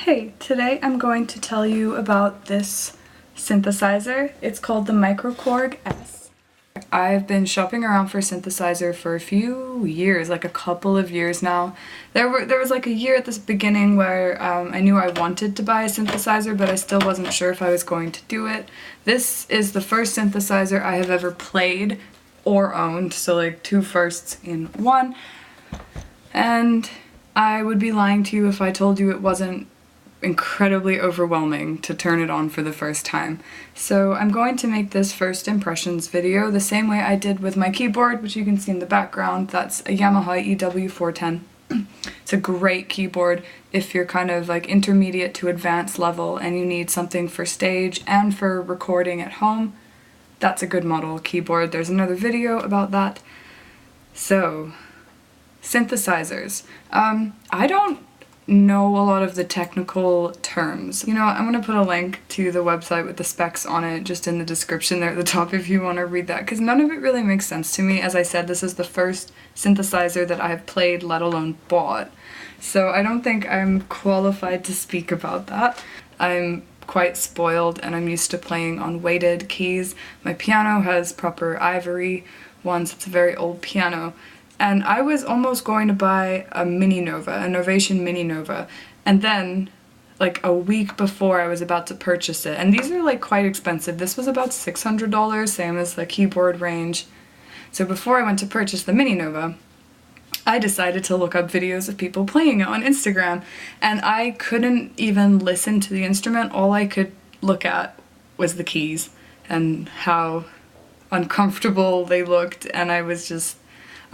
Hey, today I'm going to tell you about this synthesizer. It's called the Microkorg S. I've been shopping around for synthesizer for a few years, like a couple of years now. There was like a year at this beginning where I knew I wanted to buy a synthesizer, but I still wasn't sure if I was going to do it. This is the first synthesizer I have ever played or owned, so like two firsts in one. And I would be lying to you if I told you it wasn't incredibly overwhelming to turn it on for the first time. So I'm going to make this first impressions video the same way I did with my keyboard, which you can see in the background. That's a Yamaha EW410. It's a great keyboard if you're kind of like intermediate to advanced level and you need something for stage and for recording at home. That's a good model keyboard. There's another video about that. So, synthesizers. I don't know a lot of the technical terms. You know what, I'm gonna put a link to the website with the specs on it just in the description there at the top if you want to read that, because none of it really makes sense to me. As I said, this is the first synthesizer that I have played, let alone bought. So I don't think I'm qualified to speak about that. I'm quite spoiled and I'm used to playing on weighted keys. My piano has proper ivory ones. It's a very old piano. And I was almost going to buy a Mini Nova, a Novation Mini Nova, and then, like a week before I was about to purchase it, and these are like quite expensive. This was about $600, same as the keyboard range. So before I went to purchase the Mini Nova, I decided to look up videos of people playing it on Instagram, and I couldn't even listen to the instrument. All I could look at was the keys and how uncomfortable they looked, and I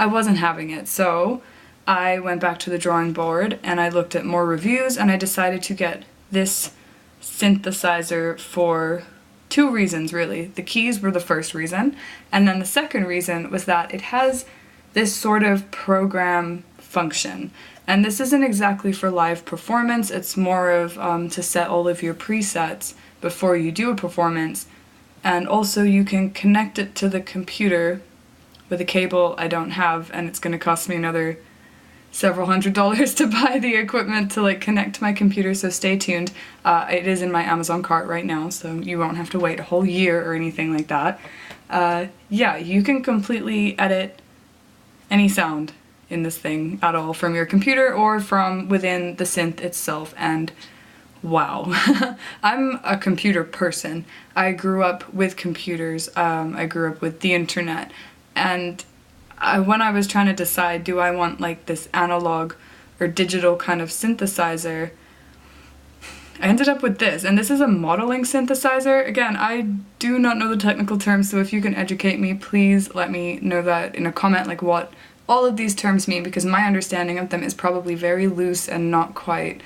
wasn't having it. So I went back to the drawing board and I looked at more reviews and I decided to get this synthesizer for two reasons really. The keys were the first reason, and then the second reason was that it has this sort of program function. And this isn't exactly for live performance, it's more of to set all of your presets before you do a performance. And also you can connect it to the computer with a cable I don't have, and it's gonna cost me another several $100s to buy the equipment to like connect to my computer, so stay tuned. It is in my Amazon cart right now, so you won't have to wait a whole year or anything like that. Yeah, you can completely edit any sound in this thing at all from your computer or from within the synth itself, and wow. I'm a computer person. I grew up with computers, I grew up with the internet. And when I was trying to decide, do I want like this analog or digital kind of synthesizer, I ended up with this. And this is a modeling synthesizer. Again, I do not know the technical terms, so if you can educate me, please let me know that in a comment, like what all of these terms mean, because my understanding of them is probably very loose and not quite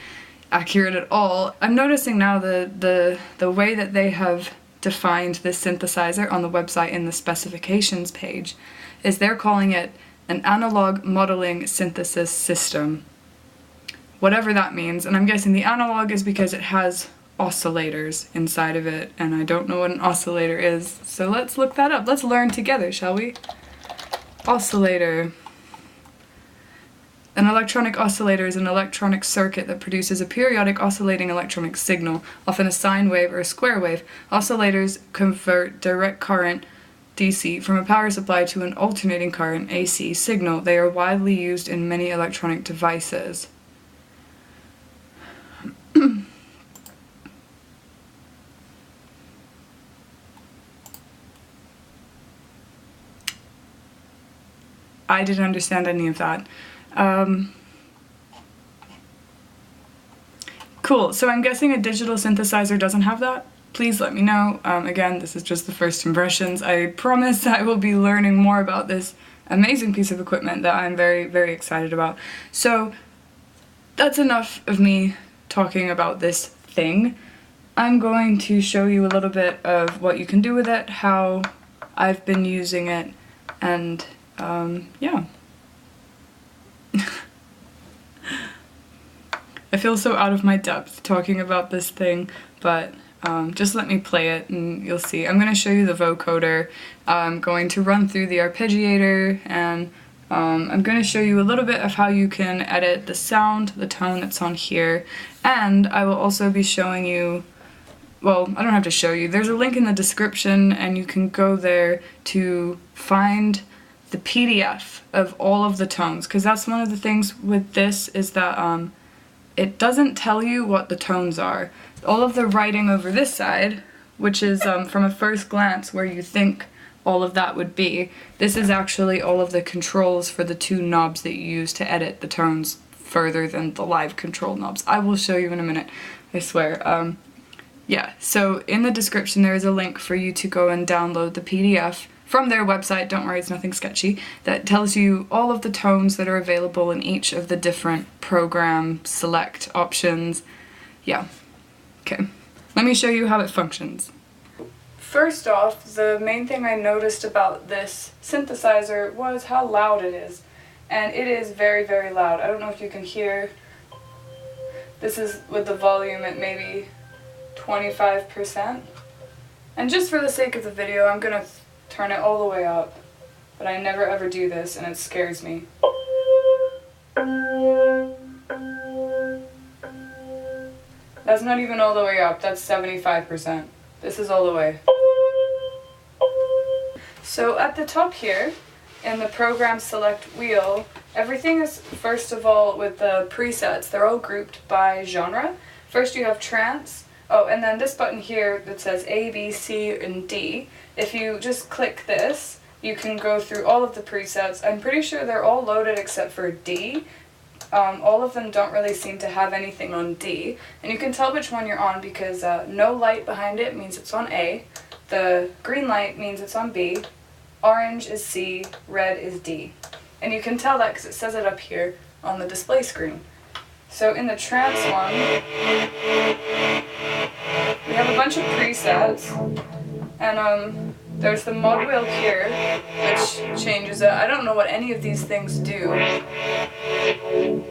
accurate at all. I'm noticing now the way that they have defined this synthesizer on the website in the specifications page is they're calling it an analog modeling synthesis system. Whatever that means, and I'm guessing the analog is because it has oscillators inside of it, and I don't know what an oscillator is, so let's look that up. Let's learn together, shall we? Oscillator. An electronic oscillator is an electronic circuit that produces a periodic oscillating electronic signal, often a sine wave or a square wave. Oscillators convert direct current, DC, from a power supply to an alternating current, AC, signal. They are widely used in many electronic devices. I didn't understand any of that. Cool, so I'm guessing a digital synthesizer doesn't have that? Please let me know. Again, this is just the first impressions. I promise I will be learning more about this amazing piece of equipment that I'm very, very excited about. So that's enough of me talking about this thing. I'm going to show you a little bit of what you can do with it, how I've been using it, and yeah. I feel so out of my depth talking about this thing, but just let me play it and you'll see. I'm going to show you the vocoder. I'm going to run through the Arpeggiator and I'm going to show you a little bit of how you can edit the sound, the tone that's on here, and I will also be showing you, well, I don't have to show you, there's a link in the description and you can go there to find the PDF of all of the tones, because that's one of the things with this is that it doesn't tell you what the tones are. All of the writing over this side, which is from a first glance where you think all of that would be, this is actually all of the controls for the two knobs that you use to edit the tones further than the live control knobs. I will show you in a minute, I swear. Yeah, so in the description there is a link for you to go and download the PDF from their website, don't worry, it's nothing sketchy, that tells you all of the tones that are available in each of the different program select options. Yeah, okay. Let me show you how it functions. First off, the main thing I noticed about this synthesizer was how loud it is. And it is very, very loud. I don't know if you can hear. This is with the volume at maybe 25%. And just for the sake of the video, I'm gonna turn it all the way up. But I never ever do this and it scares me. That's not even all the way up, that's 75%. This is all the way. So at the top here, in the program select wheel, everything is first of all with the presets. They're all grouped by genre. First you have trance. Oh, and then this button here that says A, B, C, and D. If you just click this, you can go through all of the presets. I'm pretty sure they're all loaded except for D. All of them don't really seem to have anything on D. And you can tell which one you're on because no light behind it means it's on A. The green light means it's on B. Orange is C, red is D. And you can tell that because it says it up here on the display screen. So in the trance one, we have a bunch of presets, and there's the mod wheel here, which changes it. I don't know what any of these things do.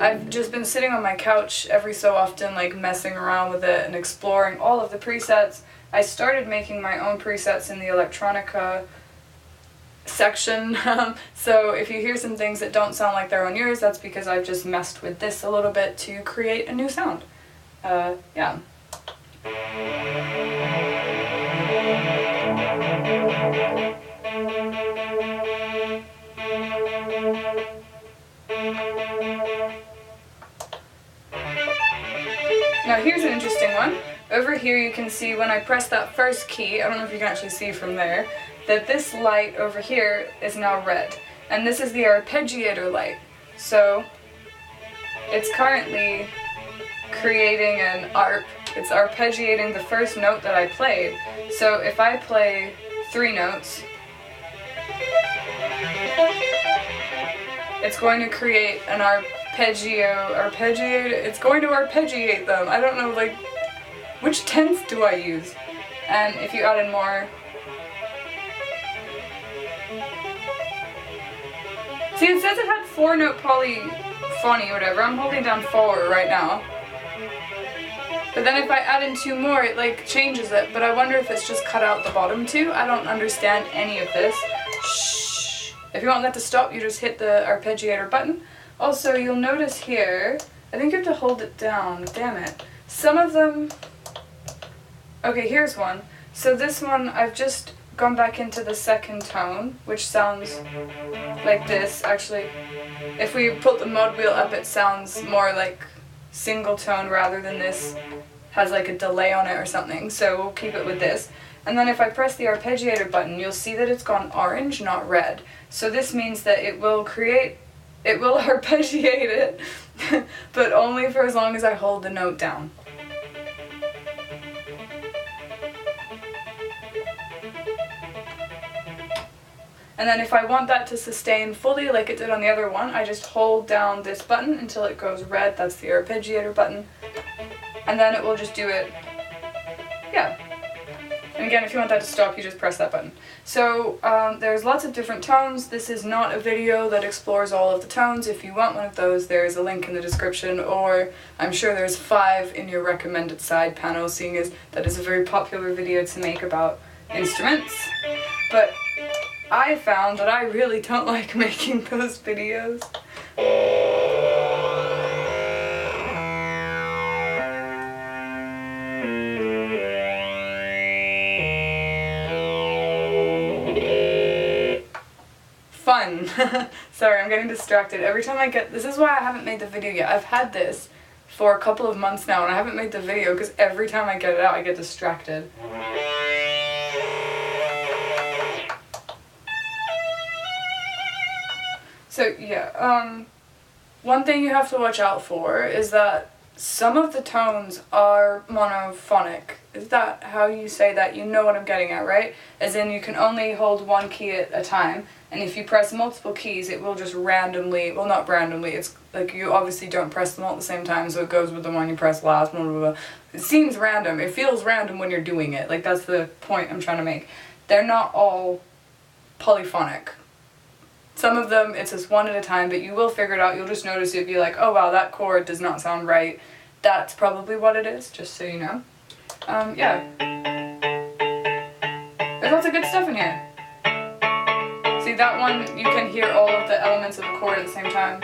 I've just been sitting on my couch every so often, like messing around with it and exploring all of the presets. I started making my own presets in the electronica section, so if you hear some things that don't sound like they're on yours, that's because I've just messed with this a little bit to create a new sound. Yeah. Now here's an interesting one. Over here you can see when I press that first key, I don't know if you can actually see from there, that this light over here is now red. And this is the Arpeggiator light. So it's currently creating an arp. It's arpeggiating the first note that I played. So if I play 3 notes, it's going to create an arpeggiate, it's going to arpeggiate them. I don't know, like, which tense do I use? And if you add in more, see, it says it had 4-note polyphony, whatever. I'm holding down 4 right now. But then if I add in 2 more, it like changes it. But I wonder if it's just cut out the bottom 2. I don't understand any of this. Shh. If you want that to stop, you just hit the arpeggiator button. Also, you'll notice here, I think you have to hold it down. Damn it. Some of them... Okay, here's one. So this one, I've just gone back into the second tone, which sounds like this. Actually, if we put the mod wheel up, it sounds more like single tone rather than this has like a delay on it or something. So we'll keep it with this. And then if I press the arpeggiator button, you'll see that it's gone orange, not red. So this means that it will arpeggiate it, but only for as long as I hold the note down. And then if I want that to sustain fully like it did on the other one, I just hold down this button until it goes red. That's the arpeggiator button. And then it will just do it. Yeah. And again, if you want that to stop, you just press that button. So there's lots of different tones. This is not a video that explores all of the tones. If you want one of those, there's a link in the description, or I'm sure there's 5 in your recommended side panel, seeing as that is a very popular video to make about instruments. But I found that I really don't like making those videos. Fun. Sorry, I'm getting distracted. Every time I get, this is why I haven't made the video yet. I've had this for a couple of months now and I haven't made the video because every time I get it out I get distracted. So yeah, one thing you have to watch out for is that some of the tones are monophonic. Is that how you say that? You know what I'm getting at, right? As in you can only hold one key at a time, and if you press multiple keys it will just randomly, well not randomly, it's like you obviously don't press them all at the same time, so it goes with the one you press last, blah, blah, blah. It seems random, it feels random when you're doing it, like that's the point I'm trying to make. They're not all polyphonic. Some of them, it's just one at a time, but you will figure it out. You'll just notice it, be like, oh wow, that chord does not sound right. That's probably what it is, just so you know. Yeah. There's lots of good stuff in here. See, that one, you can hear all of the elements of the chord at the same time.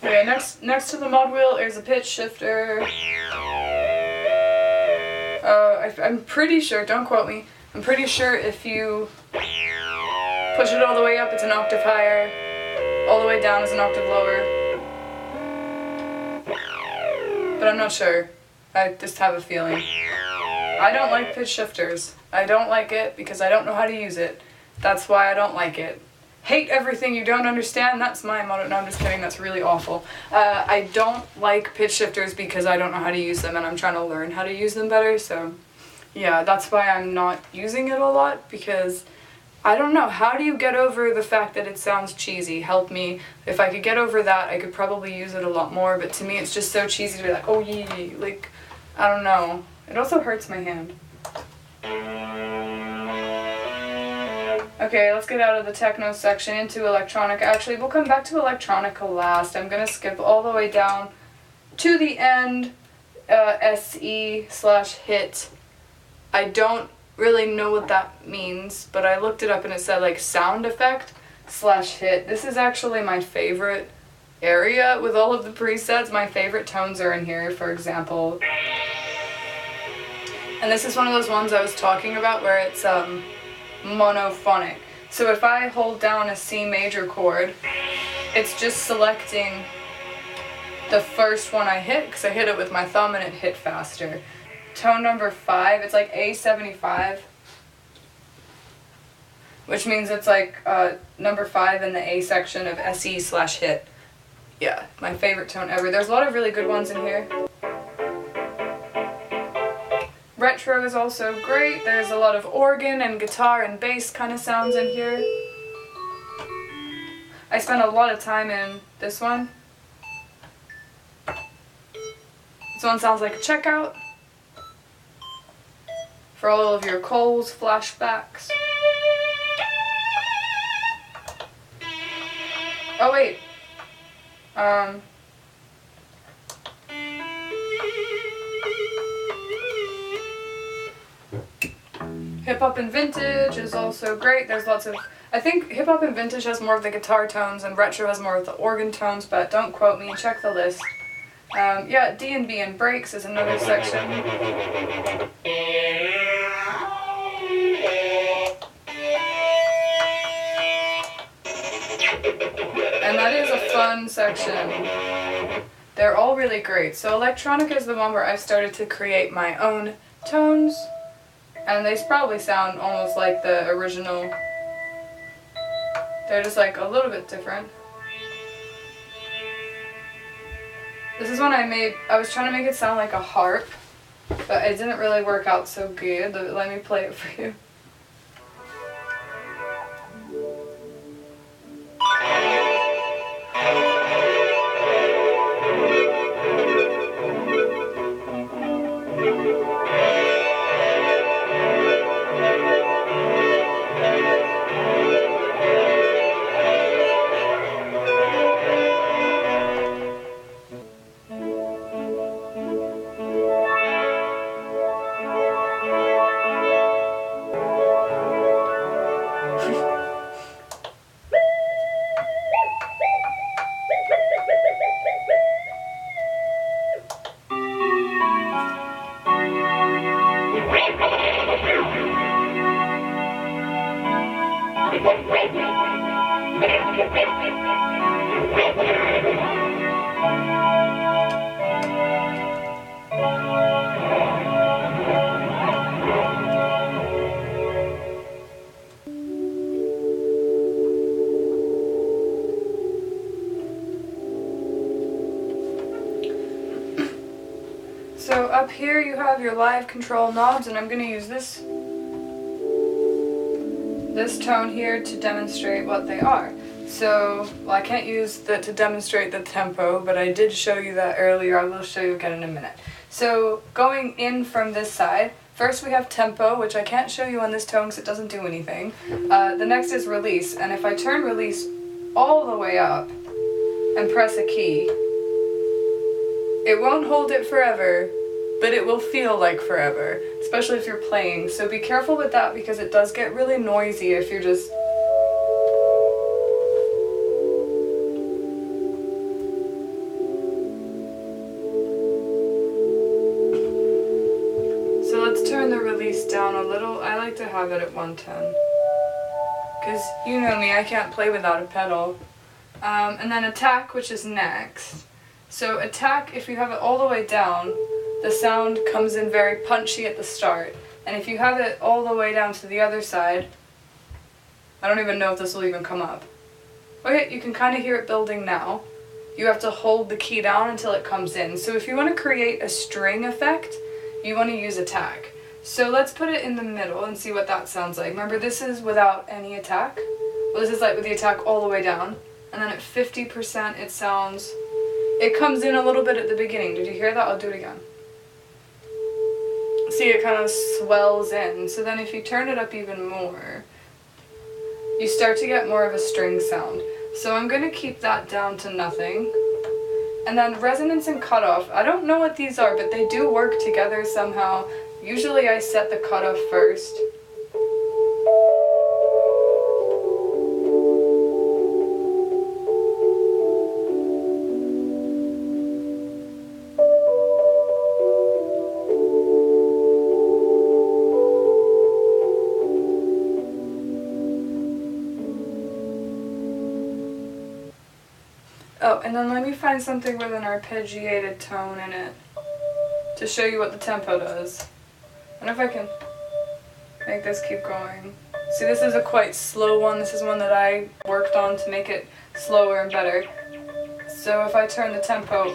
Okay, next to the mod wheel is a pitch shifter. I'm pretty sure, don't quote me, I'm pretty sure if you push it all the way up it's an octave higher, all the way down is an octave lower. But I'm not sure. I just have a feeling. I don't like pitch shifters. I don't like it because I don't know how to use it. That's why I don't like it. Hate everything you don't understand, that's my motto. No, I'm just kidding, that's really awful. I don't like pitch shifters because I don't know how to use them and I'm trying to learn how to use them better, so yeah, that's why I'm not using it a lot, because I don't know, how do you get over the fact that it sounds cheesy? Help me. If I could get over that, I could probably use it a lot more, but to me it's just so cheesy to be like, oh yeah, like, I don't know. It also hurts my hand. Okay, let's get out of the techno section into electronic. Actually, we'll come back to electronica last. I'm gonna skip all the way down to the end, SE/hit. I don't really know what that means, but I looked it up and it said like sound effect/hit. This is actually my favorite area with all of the presets. My favorite tones are in here, for example. And this is one of those ones I was talking about where it's monophonic. So if I hold down a C major chord, it's just selecting the first one I hit, because I hit it with my thumb and it hit faster. Tone number 5, it's like A75, which means it's like number 5 in the A section of SE/hit. Yeah, my favorite tone ever. There's a lot of really good ones in here. Retro is also great. There's a lot of organ and guitar and bass kind of sounds in here. I spent a lot of time in this one. This one sounds like a checkout for all of your Coles flashbacks. Oh wait. Hip Hop and Vintage is also great. There's lots of, I think Hip Hop and Vintage has more of the guitar tones and Retro has more of the organ tones, but don't quote me, check the list. Yeah, D&B and Breaks is another section. And that is a fun section. They're all really great. So electronica is the one where I've started to create my own tones. And they probably sound almost like the original. They're just like a little bit different. This is one I made, I was trying to make it sound like a harp, but it didn't really work out so good. Let me play it for you. So up here you have your live control knobs, and I'm going to use this tone here to demonstrate what they are. So, well, I can't use that to demonstrate the tempo, but I did show you that earlier. I will show you again in a minute. So going in from this side, first we have tempo, which I can't show you on this tone because it doesn't do anything. The next is release, and if I turn release all the way up and press a key, it won't hold it forever, but it will feel like forever, especially if you're playing. So be careful with that because it does get really noisy if you're just... So let's turn the release down a little. I like to have it at 110. Because you know me, I can't play without a pedal. And then attack, which is next. So attack, if you have it all the way down, the sound comes in very punchy at the start. And if you have it all the way down to the other side, I don't even know if this will even come up. Okay, you can kind of hear it building now. You have to hold the key down until it comes in. So if you want to create a string effect, you want to use attack. So let's put it in the middle and see what that sounds like. Remember, this is without any attack. Well, this is like with the attack all the way down. And then at 50% it sounds... It comes in a little bit at the beginning. Did you hear that? I'll do it again. See, it kind of swells in. So then if you turn it up even more, you start to get more of a string sound. So I'm going to keep that down to nothing. And then resonance and cutoff. I don't know what these are, but they do work together somehow. Usually I set the cutoff first. Oh, and then let me find something with an arpeggiated tone in it to show you what the tempo does. I don't know if I can make this keep going. See, this is a quite slow one. This is one that I worked on to make it slower and better. So if I turn the tempo,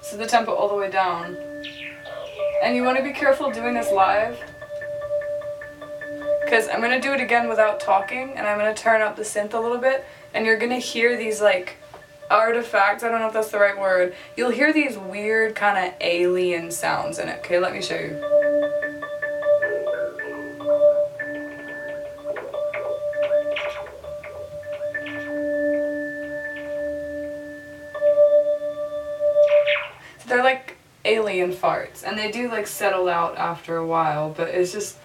so the tempo all the way down. And you want to be careful doing this live, because I'm going to do it again without talking, and I'm going to turn up the synth a little bit, and you're going to hear these like artifacts, I don't know if that's the right word. You'll hear these weird kind of alien sounds in it. Okay, let me show you. So they're like alien farts, and they do like settle out after a while, but it's just...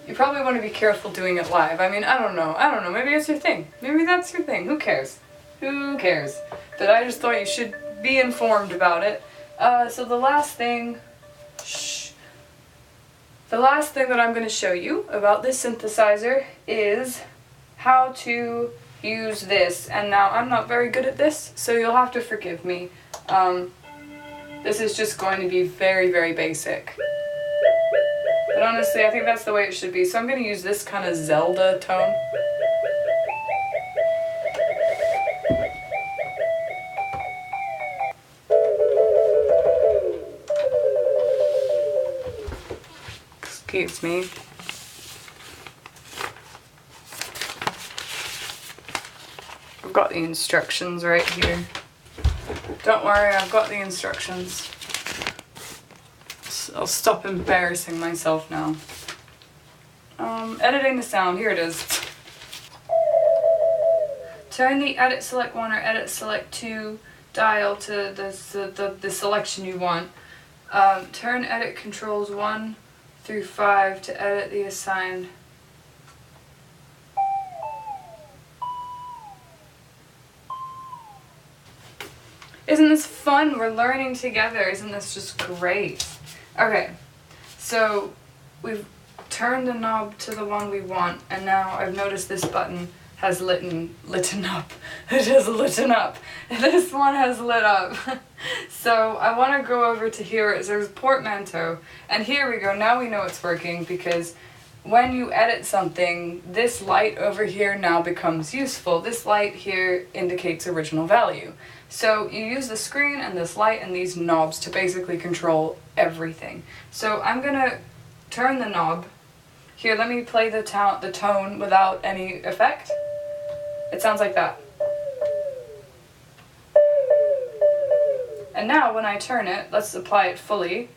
You probably want to be careful doing it live. I mean, I don't know, maybe it's your thing. Maybe that's your thing, who cares? Who cares? But I just thought you should be informed about it. So the last thing that I'm going to show you about this synthesizer is how to use this. And now I'm not very good at this, so you'll have to forgive me. This is just going to be very, very basic. But honestly, I think that's the way it should be. So I'm going to use this kind of Zelda tone. Excuse me. I've got the instructions right here. Don't worry, I've got the instructions. I'll stop embarrassing myself now. Editing the sound, here it is. Turn the edit select 1 or edit select 2 dial to the selection you want. Turn edit controls 1 through 5 to edit the assigned. Isn't this fun? We're learning together. Isn't this just great? Okay, so we've turn the knob to the one we want, and now I've noticed this button has lit up. It has lit up. This one has lit up. So I want to go over to here. There's portmanteau, and here we go. Now we know it's working, because when you edit something, this light over here now becomes useful. This light here indicates original value. So you use the screen and this light and these knobs to basically control everything. So I'm gonna turn the knob. Here, let me play the tone without any effect. It sounds like that. And now when I turn it, let's apply it fully.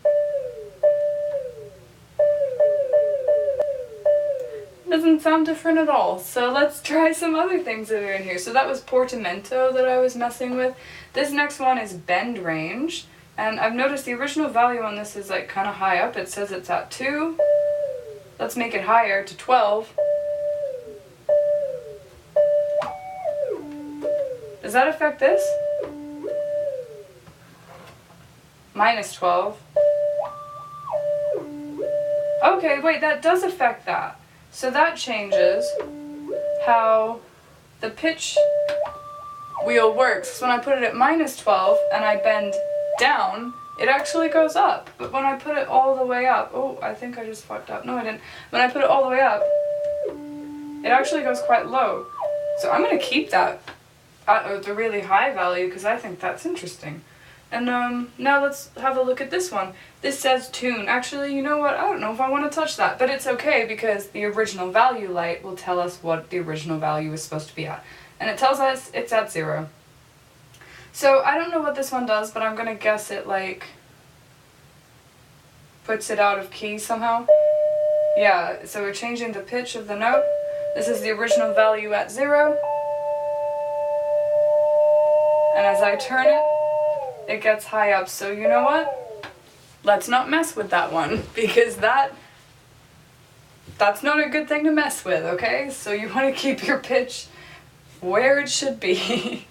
Doesn't sound different at all. So let's try some other things that are in here. So that was portamento that I was messing with. This next one is bend range. And I've noticed the original value on this is like kind of high up. It says it's at 2. Let's make it higher to 12. Does that affect this? Minus 12. Okay, wait, that does affect that. So that changes how the pitch wheel works. So when I put it at minus 12 and I bend down, it actually goes up. But when I put it all the way up, oh, I think I just fucked up. No, I didn't. When I put it all the way up, it actually goes quite low. So I'm going to keep that at the really high value because I think that's interesting. And now let's have a look at this one. This says tune. Actually, you know what? I don't know if I want to touch that, but it's okay because the original value light will tell us what the original value is supposed to be at. And it tells us it's at 0. So I don't know what this one does, but I'm going to guess it like puts it out of key somehow. Yeah, so we're changing the pitch of the note. This is the original value at 0. And as I turn it, it gets high up. So you know what? Let's not mess with that one because that's not a good thing to mess with, okay? So you want to keep your pitch where it should be.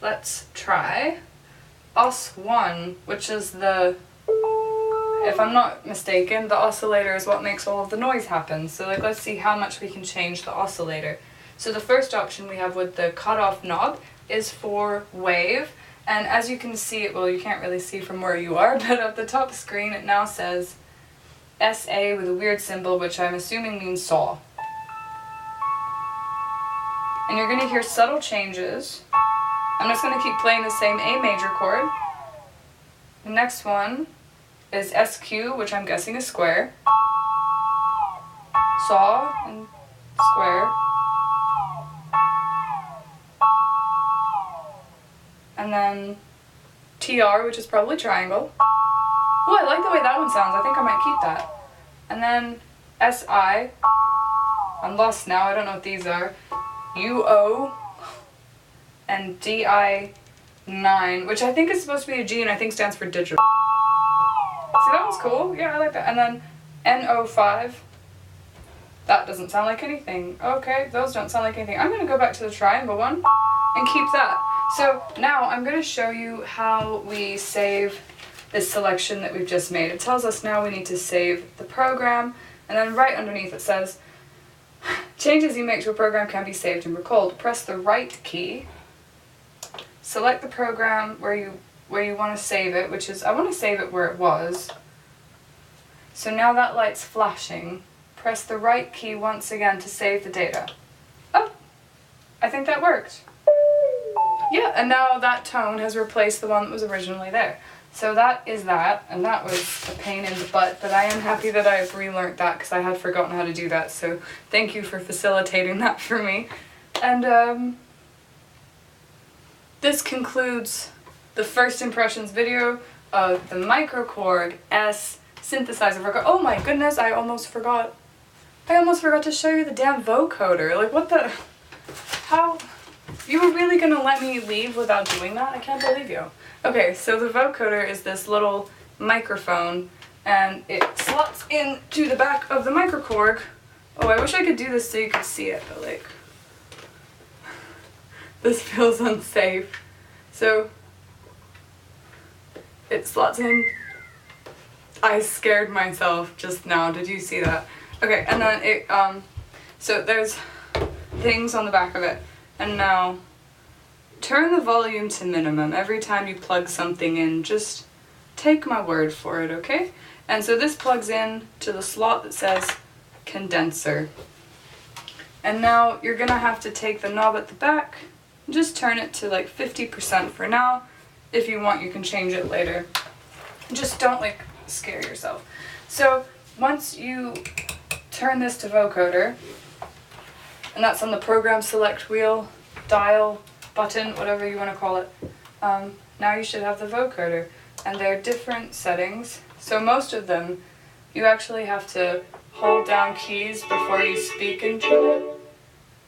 Let's try Os1, which is the, if I'm not mistaken, the oscillator is what makes all of the noise happen. So like, let's see how much we can change the oscillator. So the first option we have with the cutoff knob is for wave. And as you can see, well, you can't really see from where you are, but at the top screen it now says SA with a weird symbol, which I'm assuming means saw. And you're going to hear subtle changes. I'm just going to keep playing the same A major chord. The next one is SQ, which I'm guessing is square. Saw and square. And then TR, which is probably triangle. Oh, I like the way that one sounds. I think I might keep that. And then SI. I'm lost now. I don't know what these are. UO. And DI9, which I think is supposed to be a G and I think stands for digital. See, that one's cool. Yeah, I like that. And then NO5. That doesn't sound like anything. Okay, those don't sound like anything. I'm going to go back to the triangle one and keep that. So now I'm going to show you how we save this selection that we've just made. It tells us now we need to save the program, and then right underneath it says, changes you make to a program can be saved and recalled. Press the right key, select the program where you want to save it, which is, I want to save it where it was. So now that light's flashing. Press the right key once again to save the data. Oh, I think that worked. Yeah, and now that tone has replaced the one that was originally there. So that is that, and that was a pain in the butt, but I am happy that I've relearned that because I had forgotten how to do that, so thank you for facilitating that for me. And this concludes the first impressions video of the Microkorg S synthesizer. Oh my goodness, I almost forgot to show you the damn vocoder. Like, what the, how? You were really gonna let me leave without doing that? I can't believe you. Okay, so the vocoder is this little microphone, and it slots into the back of the Microkorg. Oh, I wish I could do this so you could see it, but like, this feels unsafe. So, it slots in. I scared myself just now, did you see that? Okay, and then it, so there's things on the back of it. And now, turn the volume to minimum every time you plug something in. Just take my word for it, okay? And so this plugs in to the slot that says condenser. And now you're gonna have to take the knob at the back and just turn it to like 50% for now. If you want, you can change it later. Just don't like scare yourself. So once you turn this to vocoder, and that's on the program select wheel, dial, button, whatever you want to call it, now you should have the vocoder. And there are different settings. So most of them, you actually have to hold down keys before you speak into it.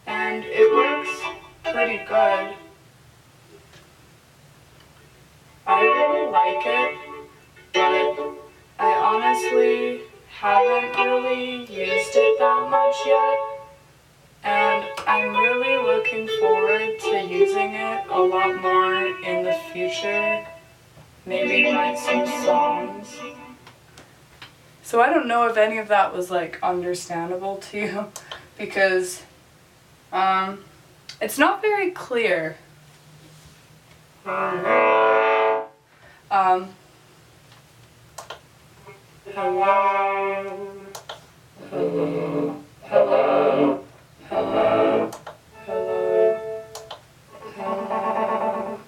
And it works pretty good. I really like it, but I honestly haven't really used it that much yet. And I'm really looking forward to using it a lot more in the future. Maybe write some songs. So I don't know if any of that was like understandable to you, because it's not very clear. Hello. Hello. Hello. Hello. Hello. Hello.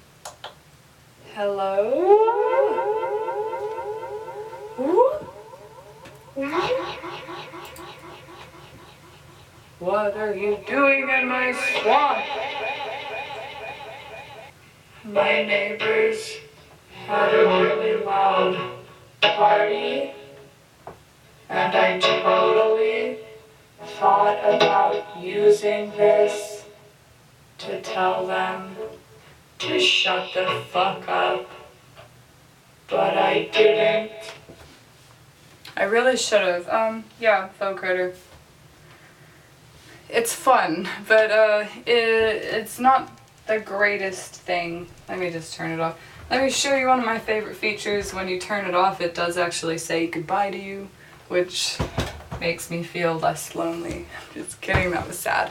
Hello. What are you doing in my swamp? My neighbors had a really loud party, and I totally thought about using this to tell them to shut the fuck up, but I didn't. I really should have. Yeah, vocoder. It's fun, but it's not the greatest thing. Let me just turn it off. Let me show you one of my favorite features. When you turn it off, it does actually say goodbye to you, which makes me feel less lonely. Just kidding, that was sad.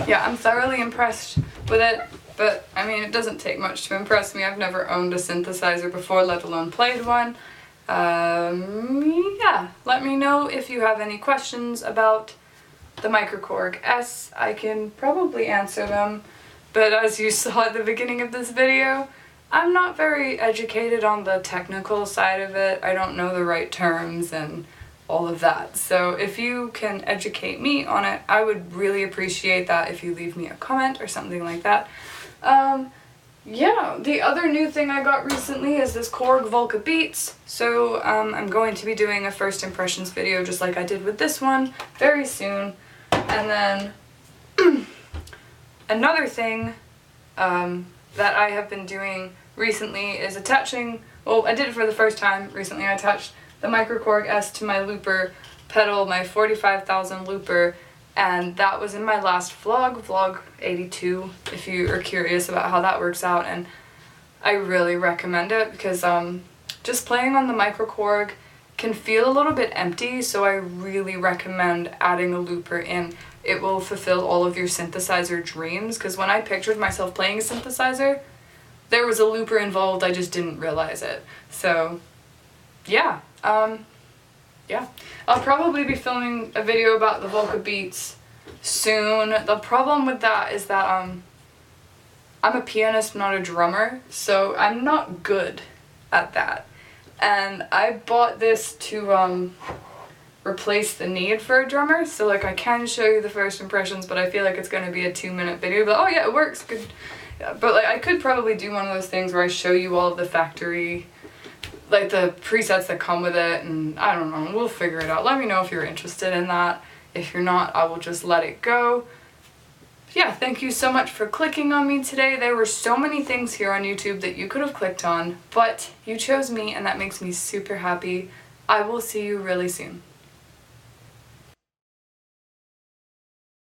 Yeah, I'm thoroughly impressed with it, but I mean, it doesn't take much to impress me. I've never owned a synthesizer before, let alone played one. Yeah, let me know if you have any questions about the Microkorg S. I can probably answer them, but as you saw at the beginning of this video, I'm not very educated on the technical side of it. I don't know the right terms and all of that. So if you can educate me on it, I would really appreciate that if you leave me a comment or something like that. Yeah, the other new thing I got recently is this Korg Volca Beats. So I'm going to be doing a first impressions video just like I did with this one very soon. And then another thing that I have been doing recently is attaching, well, I did it for the first time recently. I attached the Microkorg S to my looper pedal, my 45,000 looper, and that was in my last vlog, vlog 82, if you are curious about how that works out. And I really recommend it because just playing on the Microkorg can feel a little bit empty, so I really recommend adding a looper in. It will fulfill all of your synthesizer dreams, because when I pictured myself playing a synthesizer, there was a looper involved, I just didn't realize it. So, yeah. Yeah. I'll probably be filming a video about the Volca Beats soon. The problem with that is that I'm a pianist, not a drummer, so I'm not good at that. And I bought this to replace the need for a drummer, so like I can show you the first impressions, but I feel like it's going to be a 2-minute video, but oh yeah, it works, good. Yeah, but like I could probably do one of those things where I show you all of the factory, like the presets that come with it, and I don't know, we'll figure it out. Let me know if you're interested in that. If you're not, I will just let it go. Yeah, thank you so much for clicking on me today. There were so many things here on YouTube that you could have clicked on, but you chose me, and that makes me super happy. I will see you really soon.